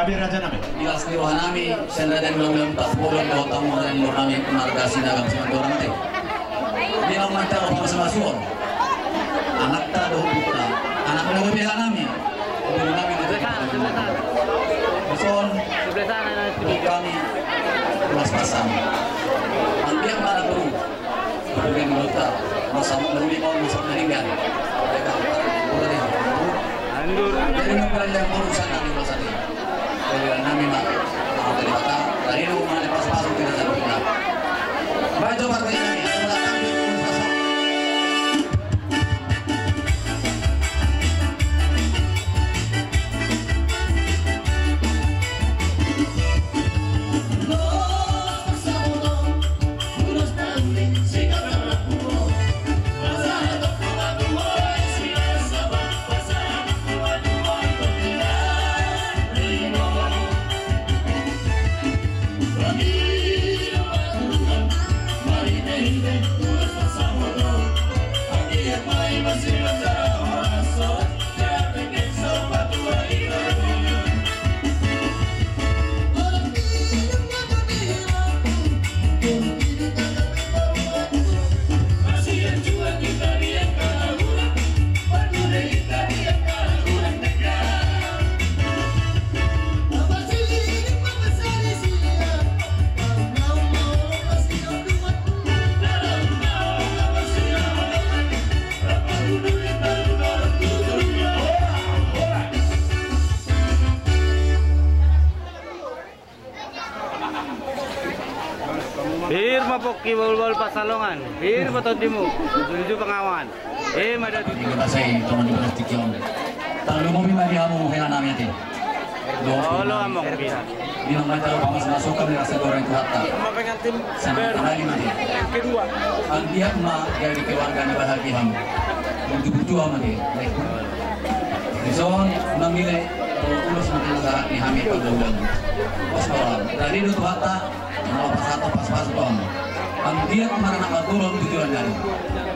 Abi Raja nami. Jelas ni rohan nami, sendiri dan belum 40 tahun dan nami marga sinagang sama orang teh. Dia mantap apa sama suon. Anak tak ada hubungan. Anak belum bela nami. Belum nami nanti. Suon. Kami kelas pasang. Ambil mana perlu. Kemudian mengutar. Masa lebih mau masuk meninggal. Jadi mempunyai yang urusan nami masa ini. Jadi nami mak. Dari kata dari rumah lepas pasang tidak ada guna. Baju partai nami. Firma Poki Bol Pasalongan. Firma Todimu. Menuju pengawan. Mada di kita saya teman di plastik yang. Kalau mau minta dia mau hela namanya teh. Lo among pina. Di nama tahu pamas masuk ke nasi goreng kuata. Sampai kembali mati. Kedua. Ang dia mah dari keluarga ni bahagia ham. Buju-buju mati. Dison namile urus mati negara ni hamil pagawang. Pas orang dari itu kuata. Mau pas bom. Ang dia kemana nak turun tujuan dari.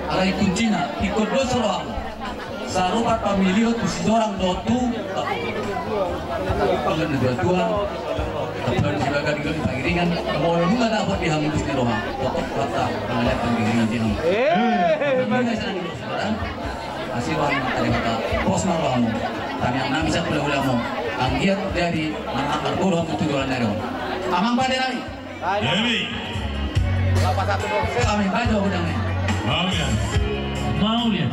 Alai kuncinya ikut dosorong. Sarupat pemilih tu seorang dotu. Tapi pengen dua-duaan. Tapi sebagai digolong pengiringan. Kalau juga dapat dihambus di rumah. Pokok kata melihat pengiringan di rumah. Mana sana di sekarang? Masih orang tadi kata bos malam. Tapi yang nami saya pulang ang dia dari anak turun tujuan dari. Amang pada nami. Dewi. Kami baca udangnya. Mau ya. Mau ya.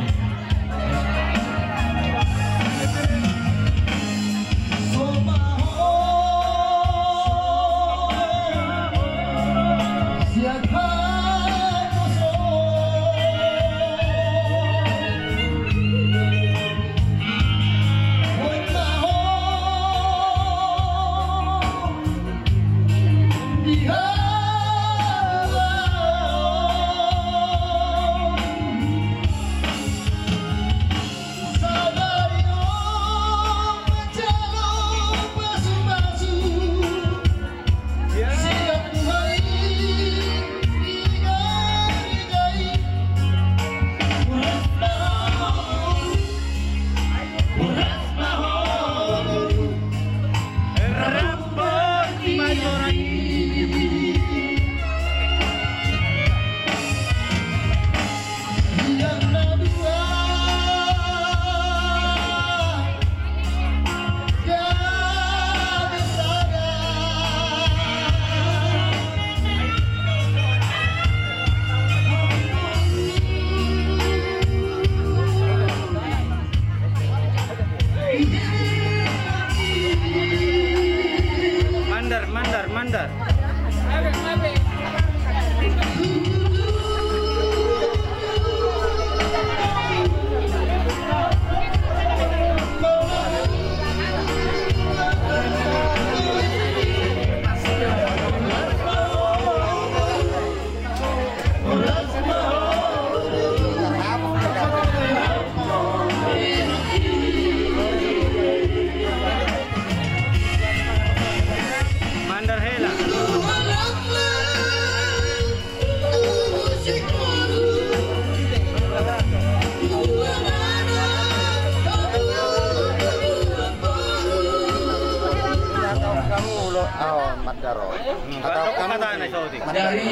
Mandaro. Atau Atau kamu kata anak sautik. Dari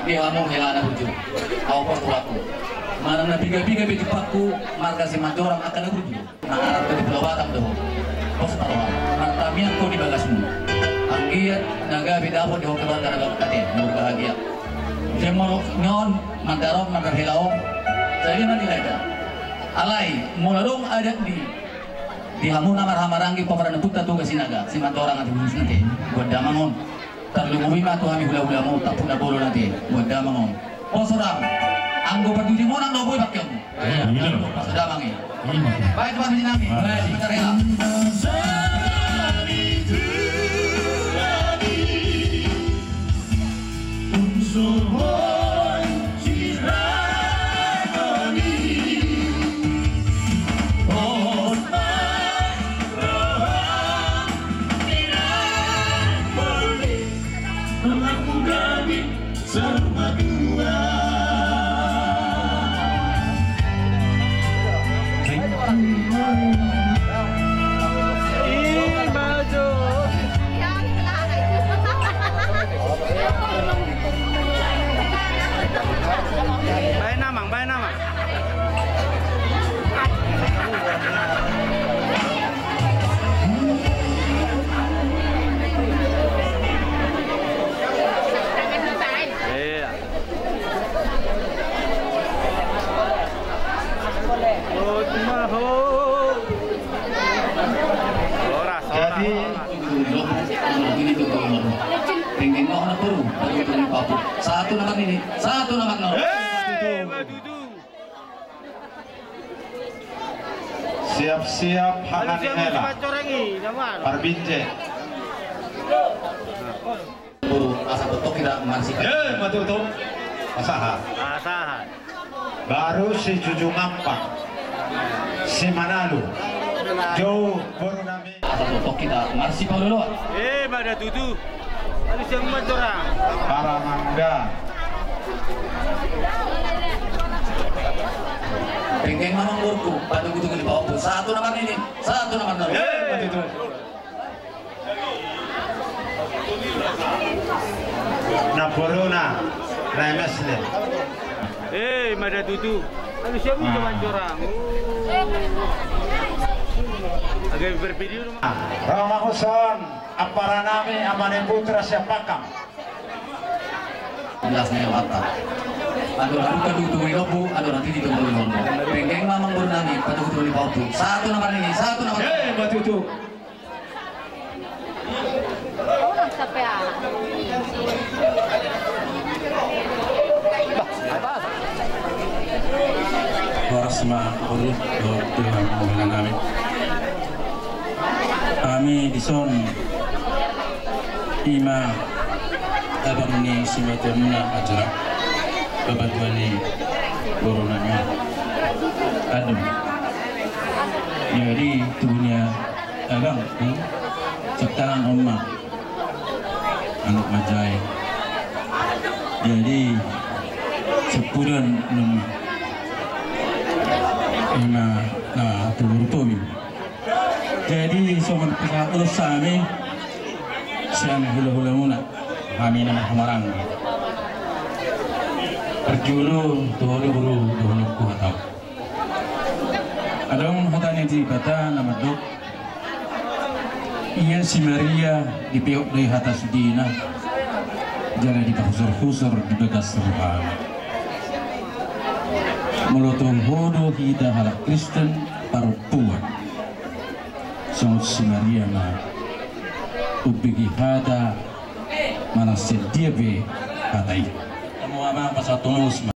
dihamong helana buju. Aku pertulaku. Mana na biga-biga beti paku marga si Majorang akan buju. Nah arah ke Pulau Batam tuh. Pos taruhan. Mantamian ko di bagasmu. Anggiat naga bidapot di hotel warga naga katin. Berbahagia. Jemor nyon mandarong mandar helaong. Saya nanti ada. Alai mularong ada di hamun amar-hamarangi pemeran putra tugas sinaga si Majorang nanti buju nanti. Buat damangon. Terlumumi matu kami hula-hula mau tak puna bolo nanti. Buat damangon. Posorang. Anggo pertuji mo nang doboy bakyam. Pas damangi. Baik teman di nami. Baik sebentar ya. Baik nama. Iya. Jadi satu nomor ini, satu nomor nol. siap-siap Hakani Ela. Parbinje. Buru asa betok tidak mansikan. Matutup. Asahan. Asahan. Baru si Juju Ngampak. Si Manalu. Jauh baru nami. Asa betok kita marsi dulu. Pada tutu. Harus yang Majorang. Paramangga. Pengen mamang burku, pada gitu di bawah. Satu nomor ini, satu nomor nol. Naporona. Remesle. Pada tutu. Harus yang Majorang. Agak bervideo rumah. Rama Huson. Aparanami Amane Putra Siapakam. Jelasnya mata. Aduh, kadung lobu, aduh nanti ditunggu lobu. Pengen mamang burnami, pada kutu di bawah. Satu nomor ini, satu nomor. Matutup. Orang sampai Warasma urut dengan hubungan kami. Kami dison ima abang ni si Majorna aja babatuan ni coronanya adem. Jadi tubuhnya abang ciptaan omah anak majai. Jadi sepudan nung ima na tubuh jadi soman pika ulusami siang hula-hula muna kami nama Hamarang perjuru tuhulu kuhatau adong hatanya di bata nama dok iya si Maria di pihak dari atas dina jangan dipahusur-husur di bekas serba melotong hodo hida halak Kristen parupuan Sang si Maria na ubigi hada mana sedia be hatai. Kamu ama pasatunus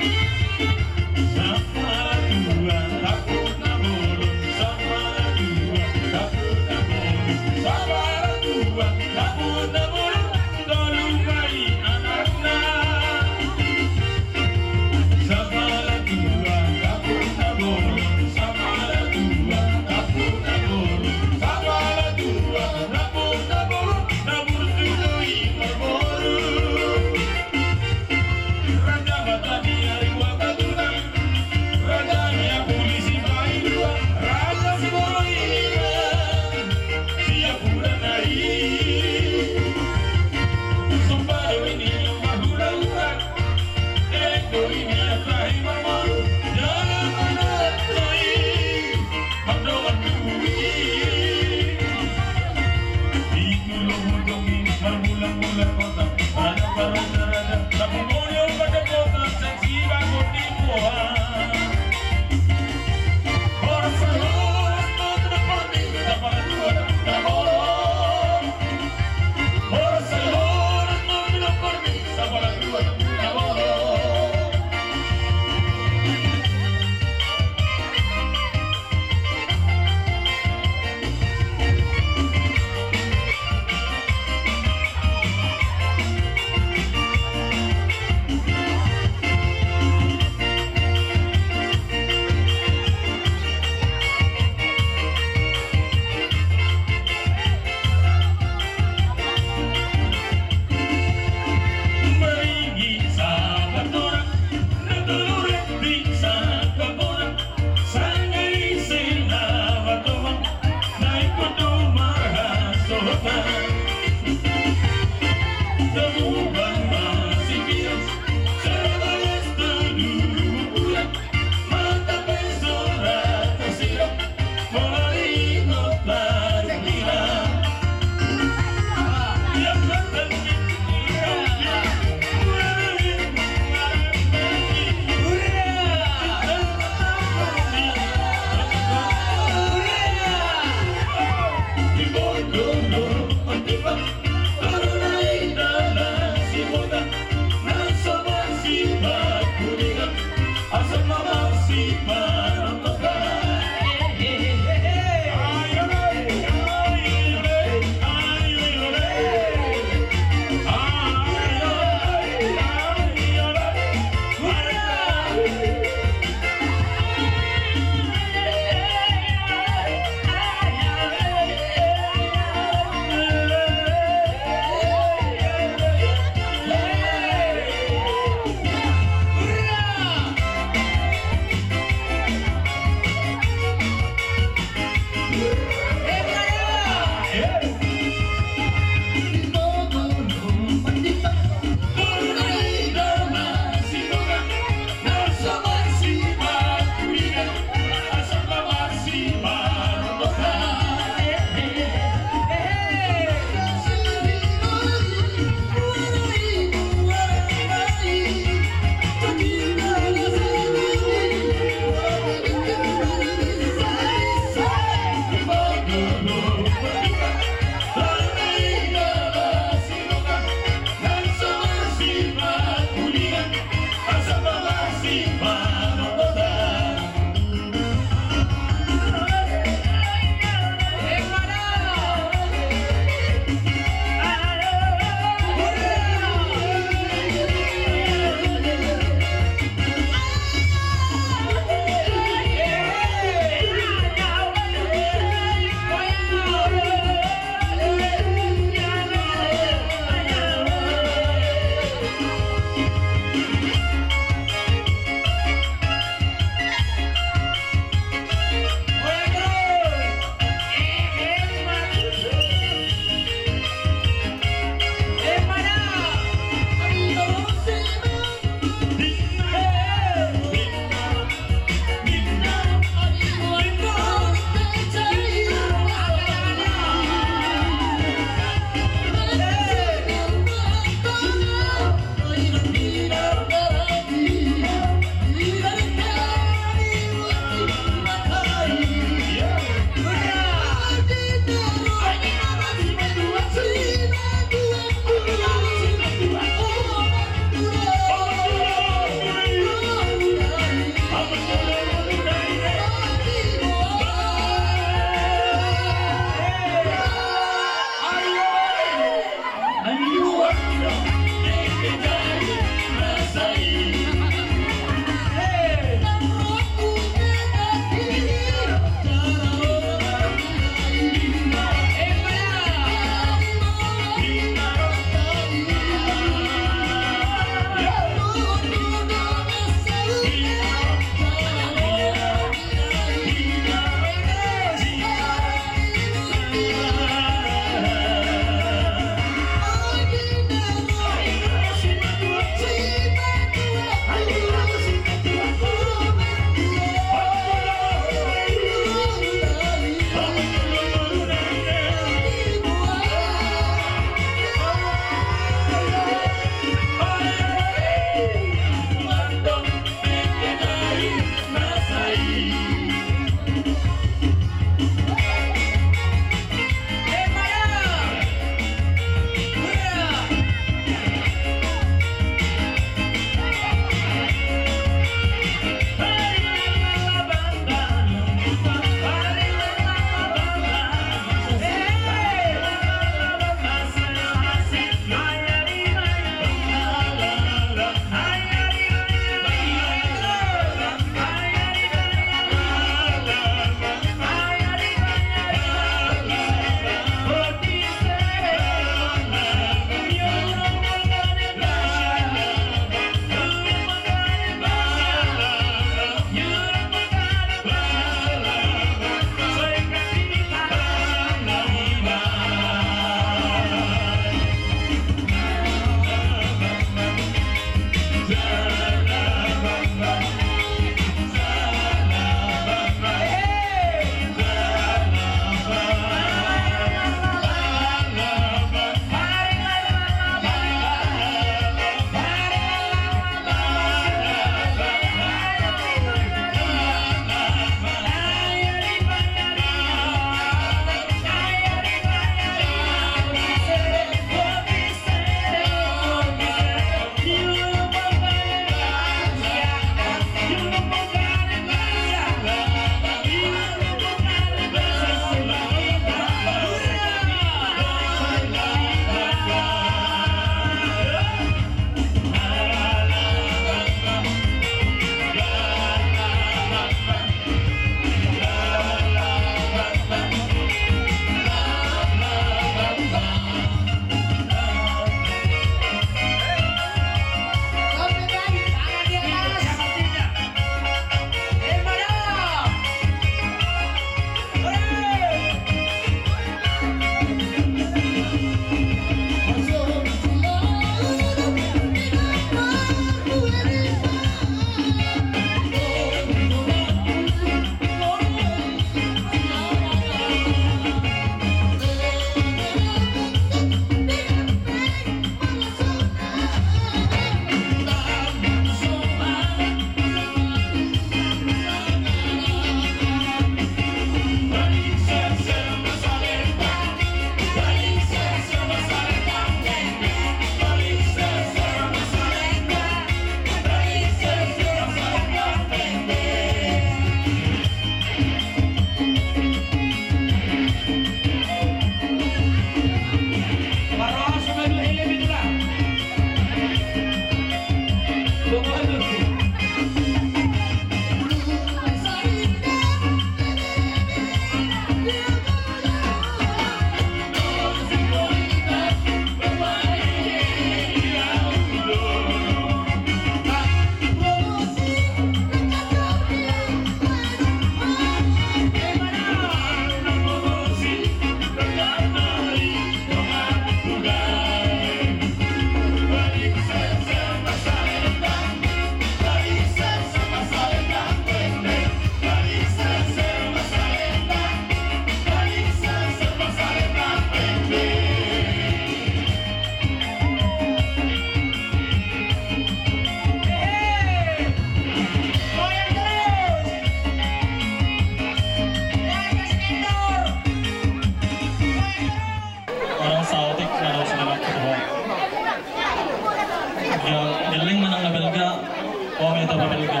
pamilya ka.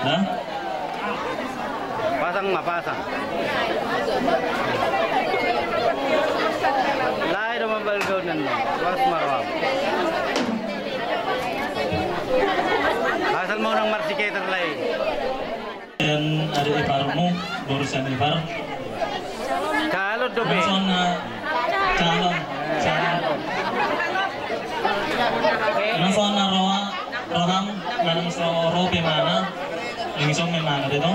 Nah? Pasang mah pasang. Lai do mabalgaw nan Mas Marwam. Asal mau nang marsikator lai. Dan ada iparmu, barusan ipar. Calon dobe. Langsung calon. Langsung na roham, langsung robe mana? Langsung mana dito?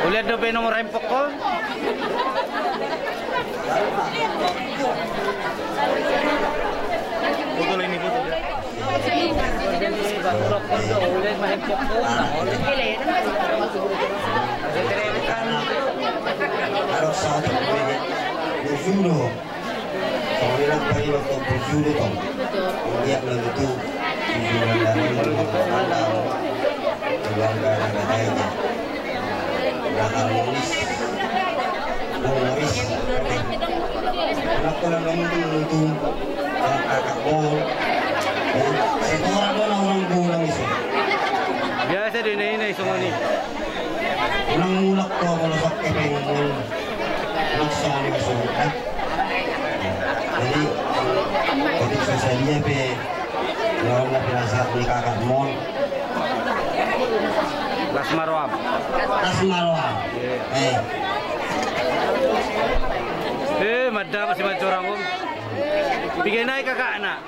Ulihat dobe nomor rempok ko. Putol ini putol. Harus satu berjudo. Kemudian bagi waktu berjudo tom. Dia bilang itu tujuan dari mengandang keluarga negaranya. Nah harmonis, humoris. Lakukan itu kakak bol. Itu orang bulan itu. Biasa din ini semua ni. Unang mulak ko kalau sa kepengol. Nagsali ko sa. Jadi ketika saya lihat pe orang na pinasat ni kakak mo. Mas Marwam. Madam masih macam orang. Bigay naik kakak nak.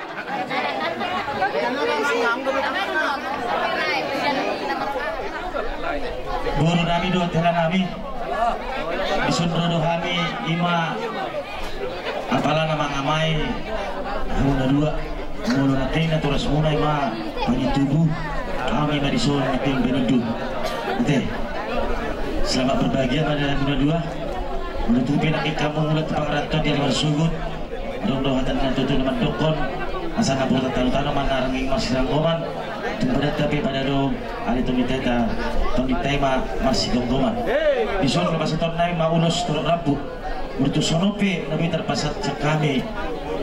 Guru nami do tera nami. Isundro do kami ima apala nama ngamai huna dua mulu natin na turas muna ima pagitubu kami madison natin benudun. Oke. Selamat berbahagia pada huna dua. Menutupi nakik kamu mulut pangrantau di luar sugut. Dong-dong hatan na tutu naman dokon. Asa na po tatalo-talo man naranging masiranggoman. Tumpada tapi pada do ali tumiteta tonitema masih gonggoman. Bison ke pastor nai maulos turut rabu. Urtu sonope nabi terpasat kami.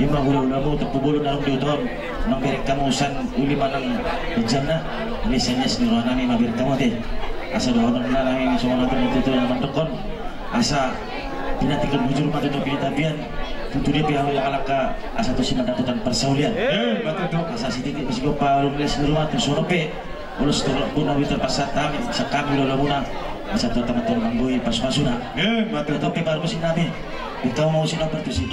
Ima ulamu terpubulu narung diuton. Nang berek kamu usan uli manang jana. Misalnya seniruan nami mabir kamu teh. Asa doa nang naranging semua nonton itu naman dokon. Asa pinatikal bujur matu do pinitabian. Tentu dia pihak yang alaka asa tu si mendapatkan persaulian. Betul tu. Asa sedikit mesti lupa rumah seluruh tu sonope. Ulus turut pun nabi terpasat kami sakami lola muna. Asa tu teman-teman manggui pas-pasuna. Betul tu baru si nabi. Kita mau si nomor tu si.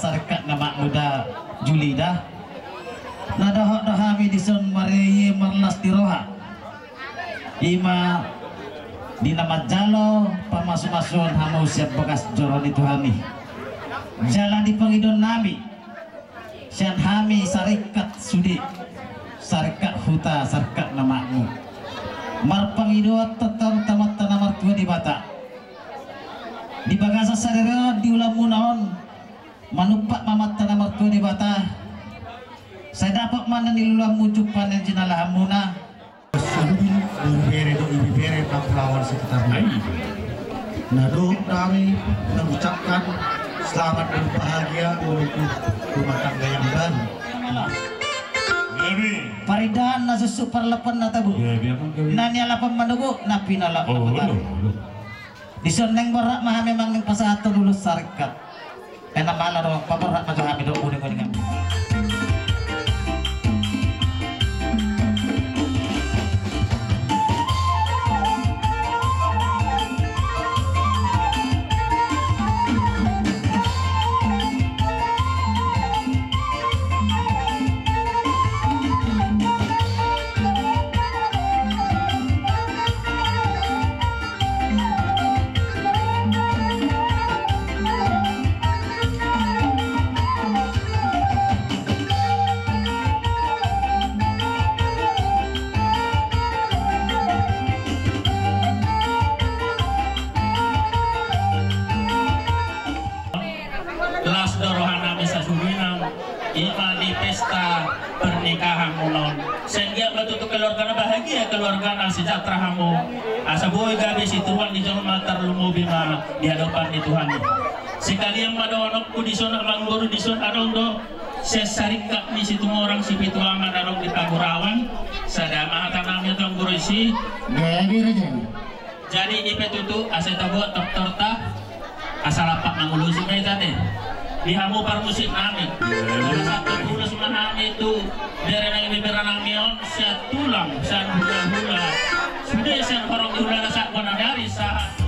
sarkat nama muda Julida nada hami dison mariye marlas diroha ima di nama jalo pamasu-masuan hamu siap bekas joron itu hami jalan di pangidon nami sian hami sarikat sudi sarikat huta sarikat namamu marpangidot tetap tamat tanamar tua di bata di bagasa sarere di ulamu naon manupak mamat tanamar tua di bata saya dapat mana nilulang muncul panen jenala hamuna Sudin berbere do ibi bere lawan sekitarnya. Nado kami mengucapkan selamat dan bahagia untuk rumah tangga yang baru. Paridan na susu parlepan na tabu. Nanya lapan manugo na pinala na Dison neng barak mah memang neng pasato dulu sarikat. Enak malah dong paparak mah kami do kuning-kuningan. Ima di pesta pernikahan mulon sehingga betul keluarga bahagia keluarga sejahtera hamu asa boy gabi si Tuhan di jalan matar lumu bima di hadapan di Tuhan sekalian madonok ku di sana mangguru di sana adong do sesarikak ni situ orang si pituangan adong di Pagurawan sadama tanamnya tong guru si jadi ipe tutu asa tabuat dokter ta asal apa mangulusi mereka teh di hamu parmusit nami salah satu bulus manami itu dari nang beberanang mion sia tulang san hula-hula sudah san horong hula sak bona dari saat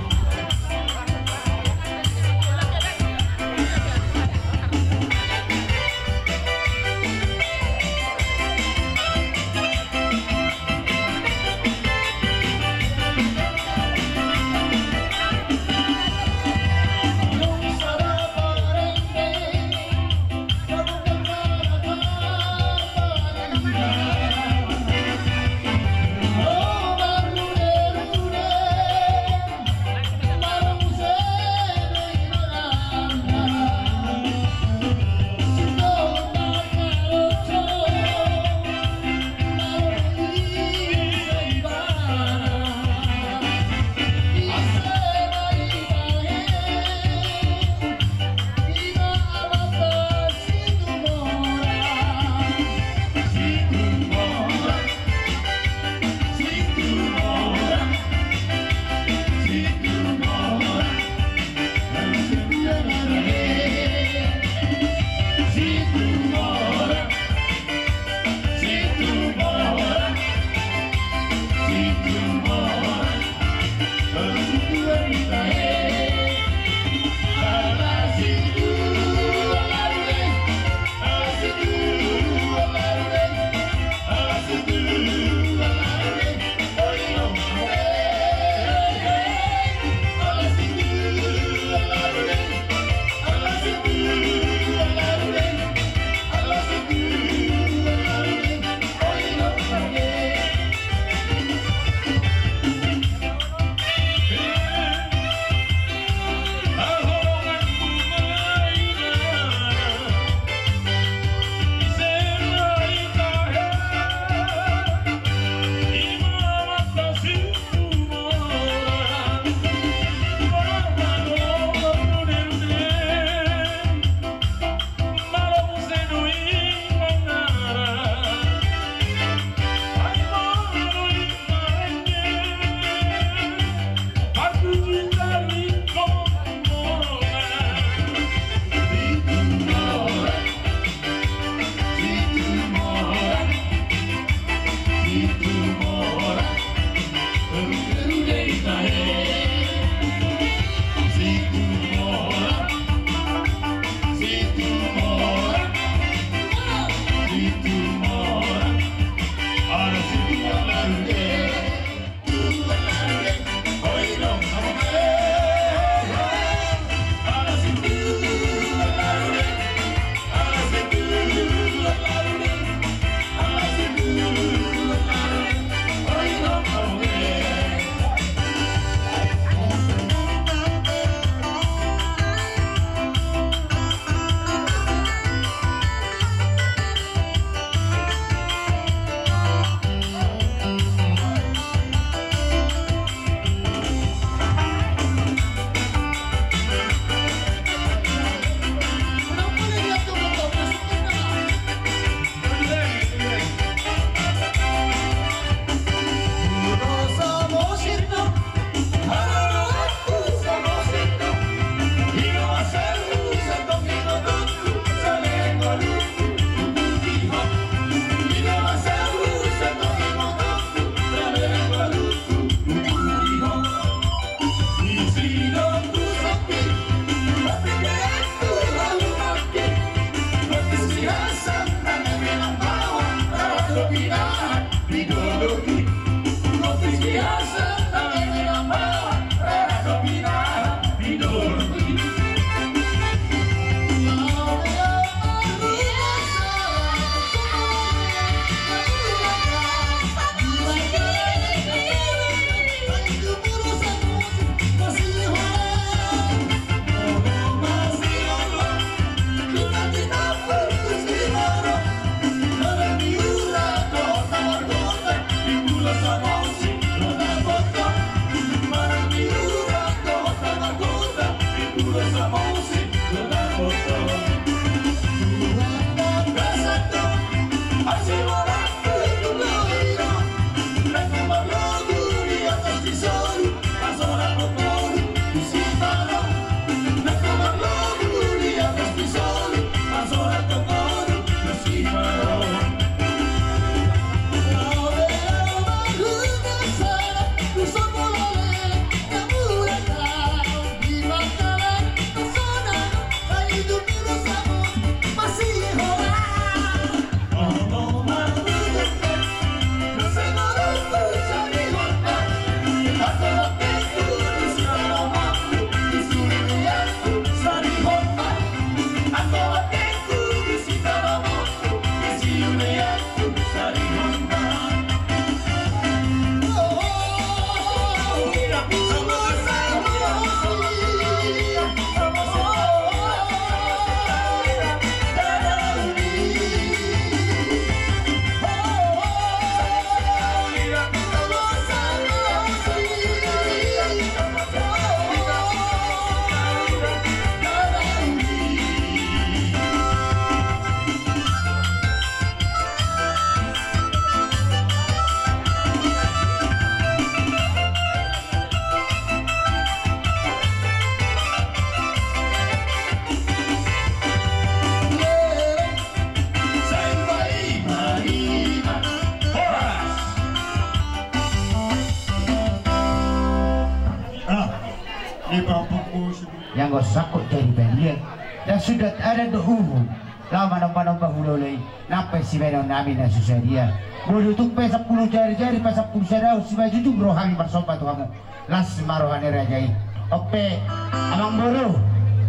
yang gosakot dari banyak dan sudah ada dohumum lama nomor bahulolai nampai si benon namin na susaria bulutung pe 10 jari-jari pa 10 sarau si baju tu brohang bersobat kamu las marohane rajai oke amang buru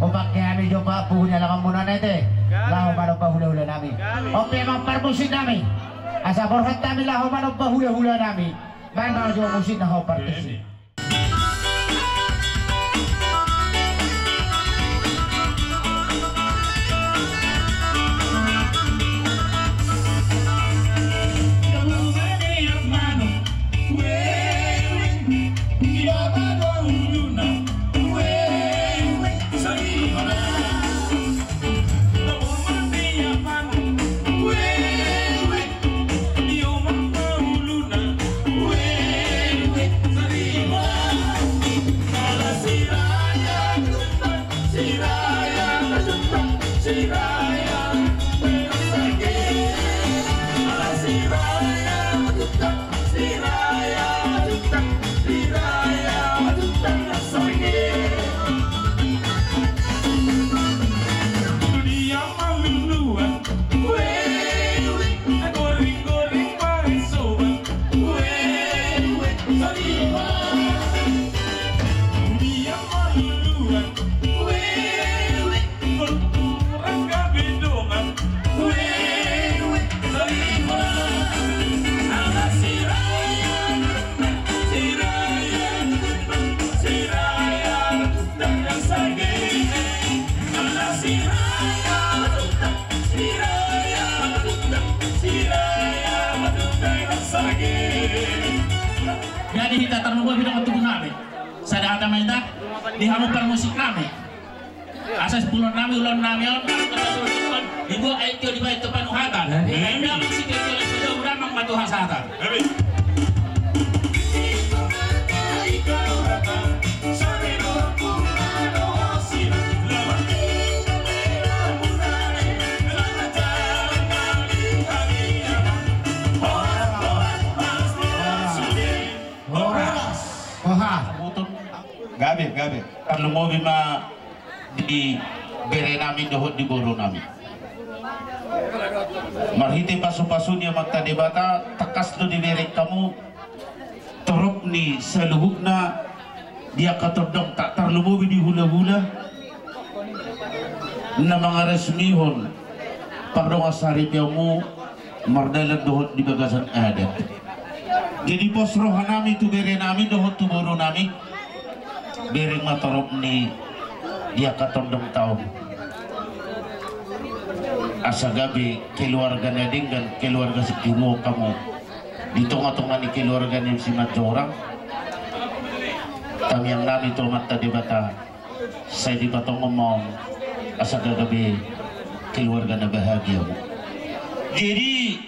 o pakai ami jopa punya lang muna nete lao manong bahula-hula namin oke amang parmusin namin asa borhat namin lao manong bahula-hula namin bayan mga jo musin na ho partisi. Jadi kita terlalu bilang untuk nabi. Sada ada main tak? Di hamu permusik nabi. Asas bulan nabi ulang nabi ibu ayo di bawah depan uhatan. Anda masih kecil sudah udah membantu hasatan. Gabe. Kalau mau bima di bere nami dohot di boro nami. marhiti pasu-pasunya mata debata takas do di berek kamu torop ni seluhukna dia katodong tak terlumubi di hula-hula na mga resmihon pagdong asarip yamu mardalag dohot di bagasan adat. Jadi pos roha nami tu bere nami dohot tu boro nami bereng matorop ni dia katodong tahu asa gabi keluarga nading dan keluarga sekilo kamu di tengah-tengah ni keluarga ni si orang kami yang nami tu mata debata saya di batong ngomong asa gabi keluarga na bahagia. Jadi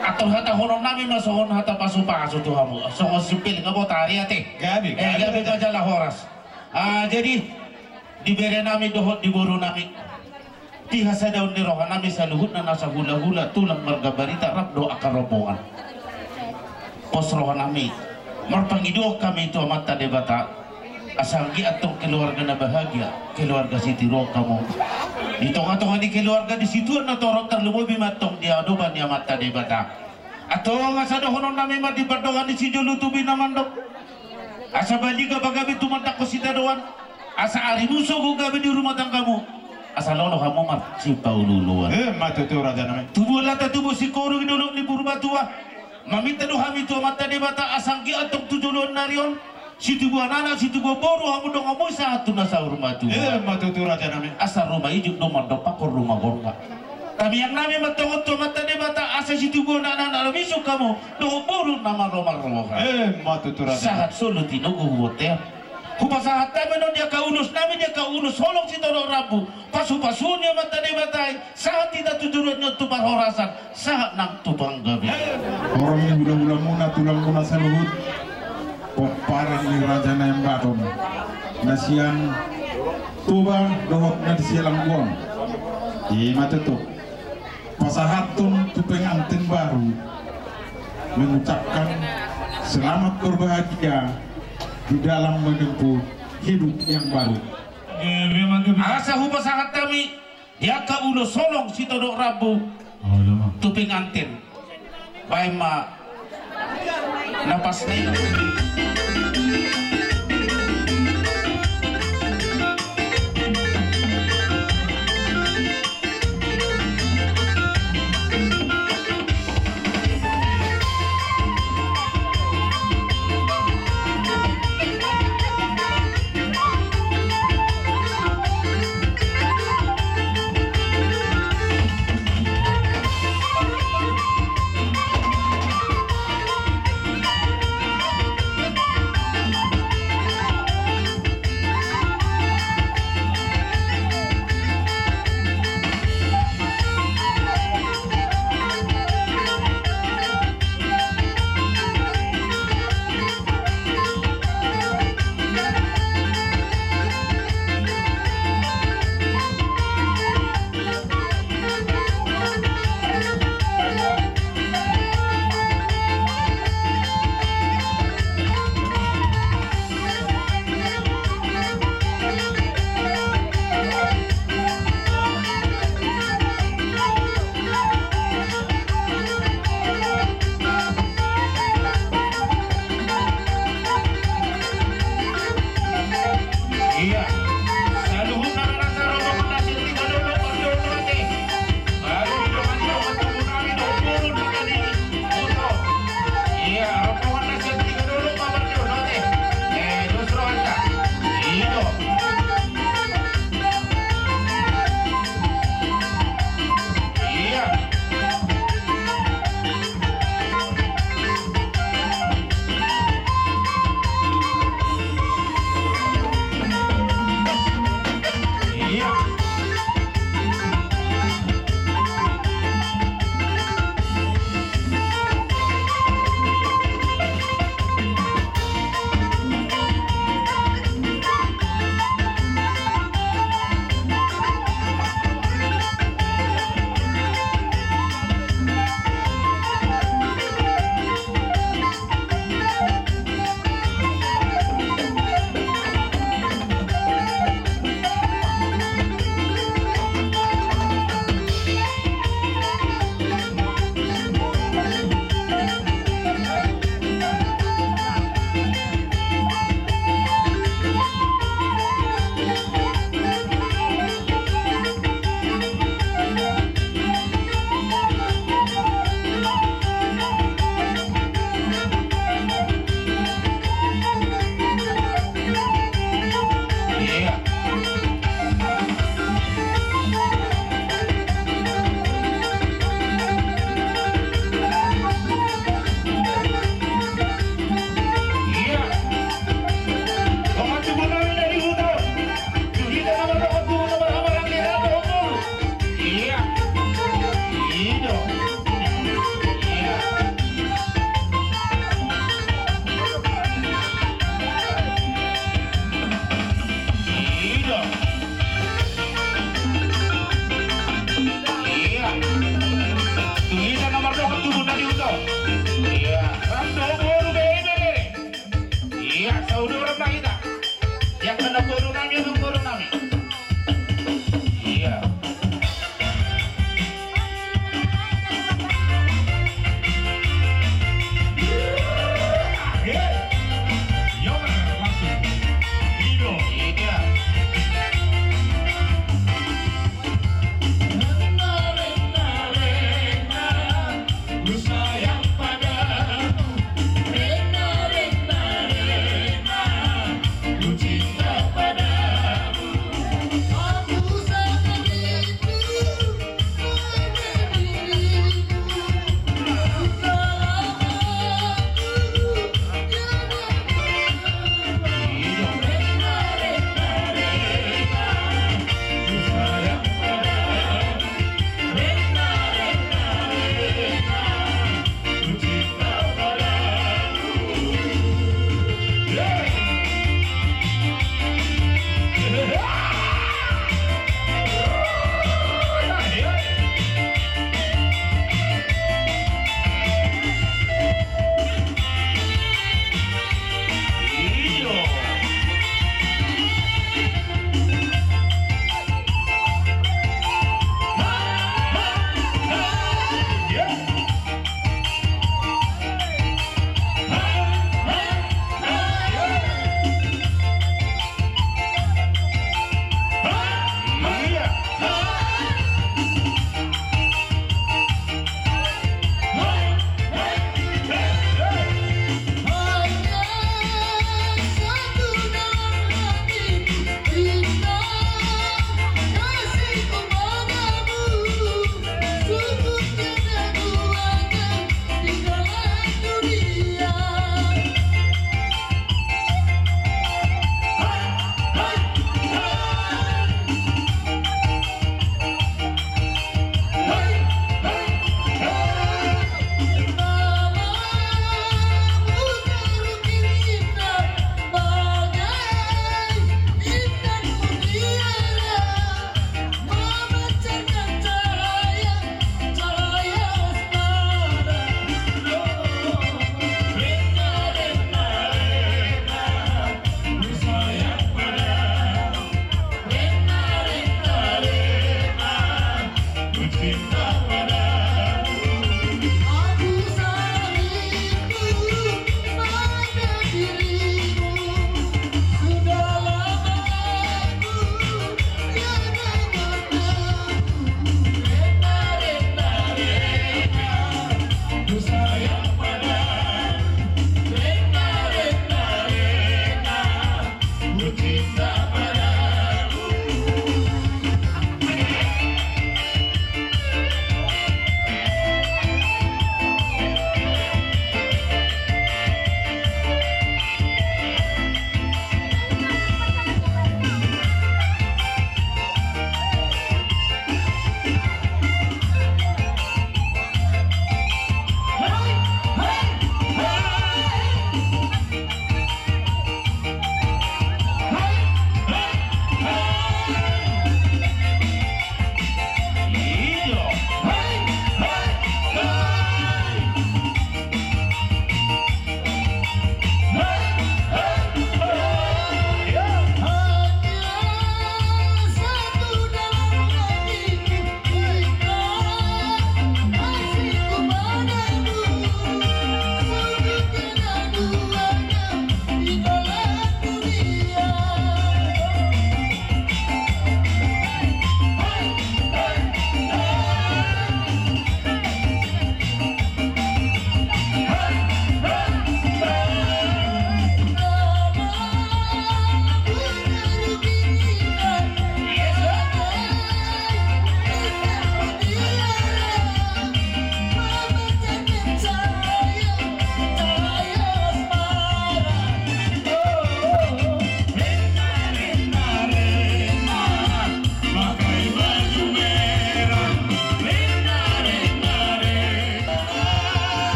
atur hata honom nami masohon hata pasu-pasu tu hamu songo sipil ngabo tari ate gabi bajalah horas. Jadi diberi nami dohot di boro nami tihasa daun ni roha nami saluhut na nasa hula-hula tulang marga barita rap do akaroboan pos roha nami marpangido kami itu mata debata asanggi atong keluarga na bahagia keluarga si tiro kamu di tengah-tengah di keluarga di situ na torok terlumubi matong dia adoban ya mata debata atau ngasa dohonon nami mati berdongan di si julu tubi namandok asa baliga bagabi tumantak ko si tadoan asa arimuso ko gabi di rumah tanggamu asa lolo kamu mar si paululuan matu tu raja nami tubuh lata tubuh si koru dulu di purba tua maminta do kami tu mata debata asanggi atong tujulun narion si tubuh anak si tubuh boru kamu dong kamu satu nasa rumah tua matu tu raja nami asa rumah ijuk do mandok pakor rumah gorga tapi yang nami matongot tu mata debata asa si tubuh anak misuk kamu do boru nama rumah matu tu raja sahat solo tinugu hotel kupasahat kami no dia kaunus nami dia kaunus holong si tolong rabu pasu-pasunya mata debatai saat tidak tujuannya tupar horasan saat nang tupang gabi orang yang bulan-bulan muna tulang muna saluhut pomparan ni raja na yang baton nasian tuba dohot na disilang guang mata tu pasahatun tupeng anten baru mengucapkan selamat berbahagia di dalam menempuh hidup yang baru. Asa hupa sangat kami dia ka ulo solong si todok rabu tuping anten bay ma napas na ito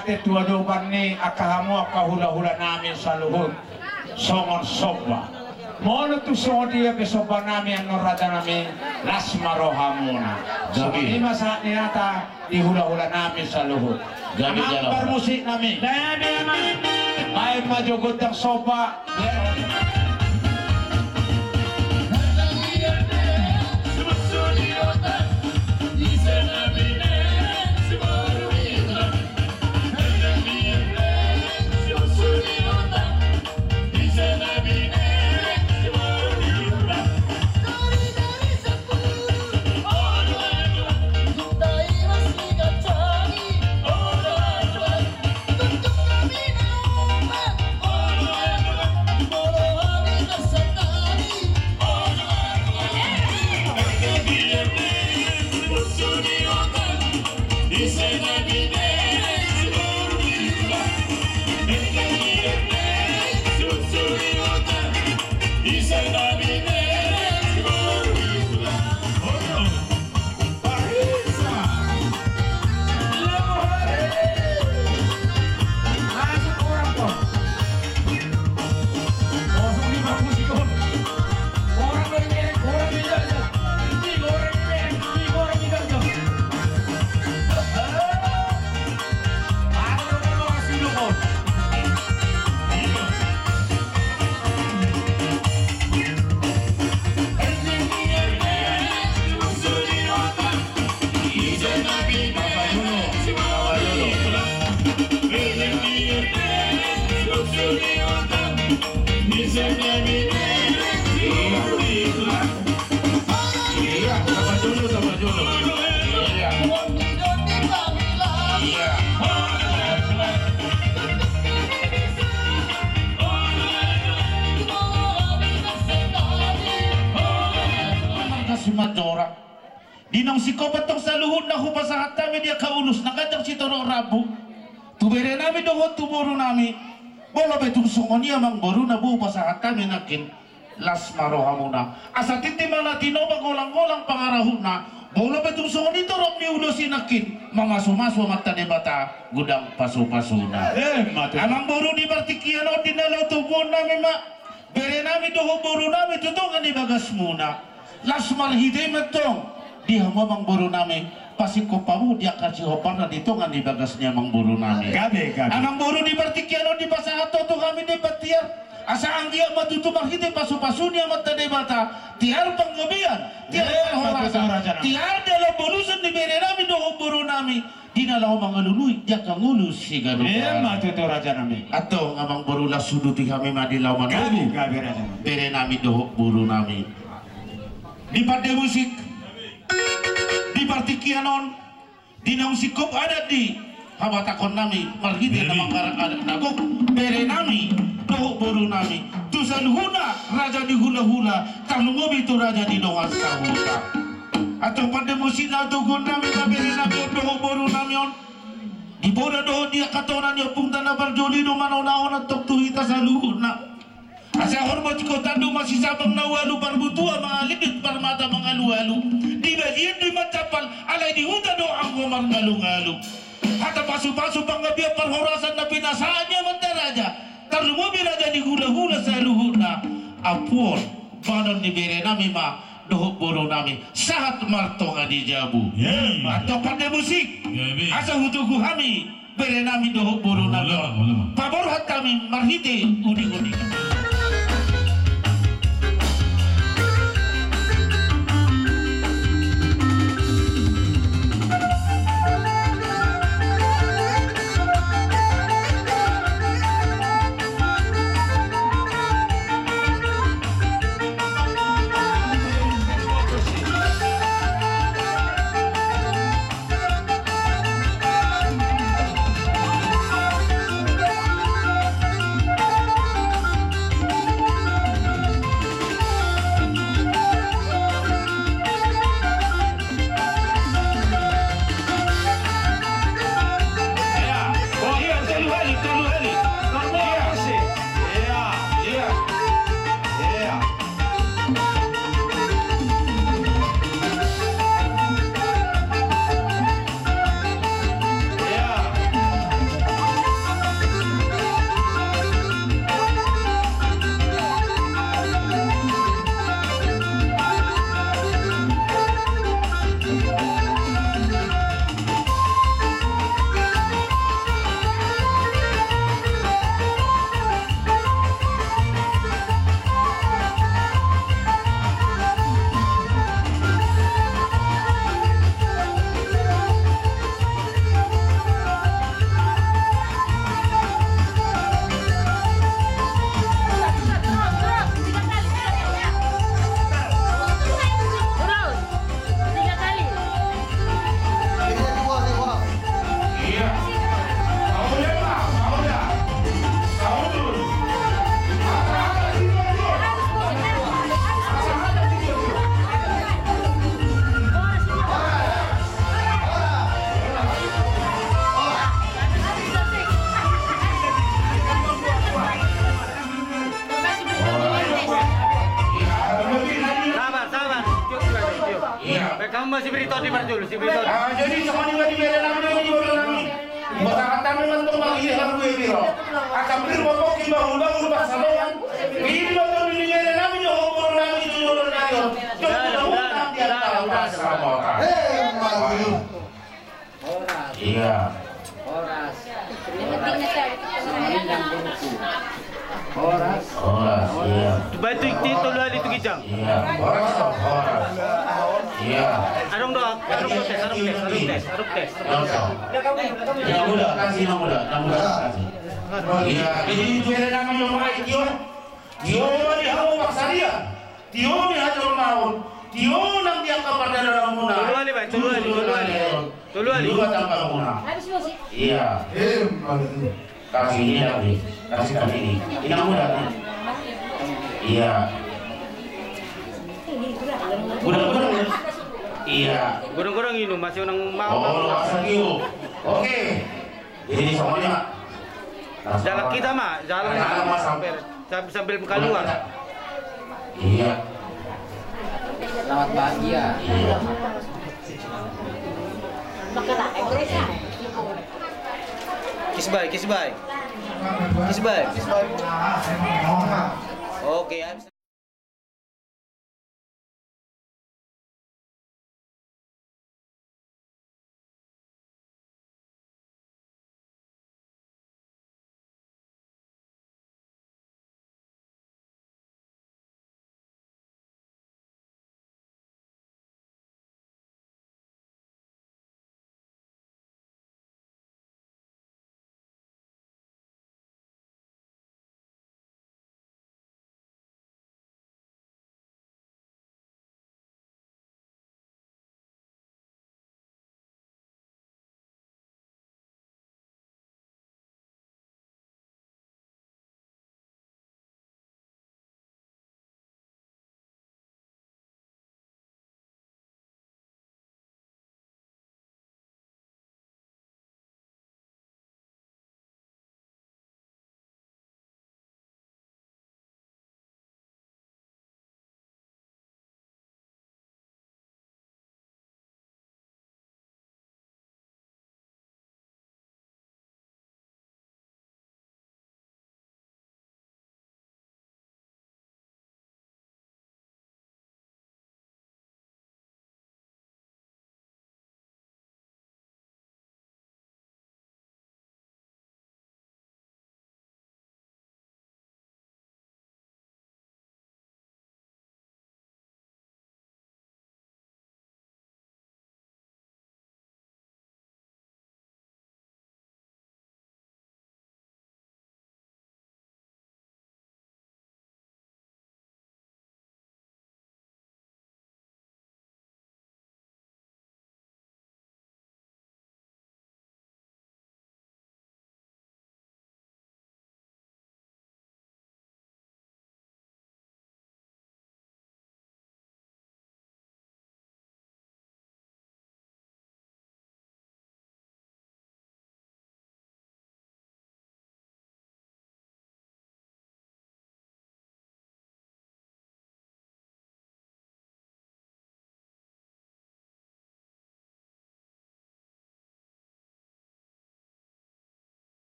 ate tua doban ni akahamu akahula-hula namin sa luhod. Songon soba. Mono tu dia ke soba namin ang norada namin las maroha muna. So lima saat ni ata dihula-hula namin sa luhod. Ang permusik namin. May majugod ang soba. Madora. Dinang si kopatong sa luhod na hupasahat namin dia kaulus na kadang si Toro Rabu. Tubere namin doon tumuro namin. Wala ba itong sungon niya mang baru na buo pasahat namin nakin. Las maroha muna. Asa titimang na tinobag ulang-ulang pangarahon na. Wala ba itong sungon ito rong niulusin nakin. Mga sumaswa mata ni bata gudang paso-paso na. Amang baru di Bartikian o dinalaw tubon namin ma. Bere namin doon baru namin tutungan ni bagas muna. Las marhide metong dia mamang buru nami pasti ko pamu dia kasih hopar na dito nga ni bagas niya mang buru nami gabe amang buru di Bartikiano di pasahato to kami di patiar asa ang dia matutu marhide pasu-pasu niya mata de bata tiar panggabian tiar horasa tiar dalam bolusan di bere nami do buru nami dinalaw mga luluy dia kangulus si gado matutu raja nami ato amang buru la suduti kami madilaw man gabe raja bere nami do buru nami di Partai Musik, di Bartikianon, di Naung Sikop ada di Habatakon nami, marhide na mangkarang anak nagok, bere nami, dohok boru nami, tusan huna, raja di hula-hula, talungobi itu raja di dongas sahuta. Atau Partai Musik na tugon nami, bere nami, dohok boru nami on, di boda dohok dia katonan ya pungta na barjoli do manaw-naon at tuktuhita sa luhod na. Asa hormat ko tando masih sabang nawalu parbutua mga lidit parmata mga luwalu di bagian di matapal alay di huda do ang kumar ngalu-ngalu hata pasu-pasu panggabiya parhorasan na pinasaan niya mataraja tarlumobi raja di hula-hula sa luhod na apuon banon ni bere nami ma dohok boro nami sahat marto nga di jabu atau Partai Musik asa hutuku kami bere nami dohok boro nami paborhat kami marhite udi-udi rumah si Brito di Marjul, si Brito. Jadi semua juga diberi nama di bawah kami. Kata memang tumbang ini kan gue biro. Akan berbobok di bangun pasalongan. Ini betul diberi nama di bawah kami itu dulu nayo. Iya. Horas, iya. Batu itu lu itu kijang. Iya, horas. Iya. Arung dong, arung tes. Yang muda, kasih yang muda kasih. Iya, jadi beda nama yang makai Tio. Tio di hamu paksa dia. Tio di hajar maun. Tio nang dia kabar dari orang muna. Tulu ali. Dua tanpa muna. Iya. Kasih ini lagi. Kasih kali ini. Ini yang muda. Iya. Gudang. Iya. Gurung-gurung ini masih orang mau. Oh, asal kiu. Oke. Jadi semuanya. Jalan kita mah, jalan sambil keluar. Iya. Selamat bahagia. Iya. Kiss bye. Oke.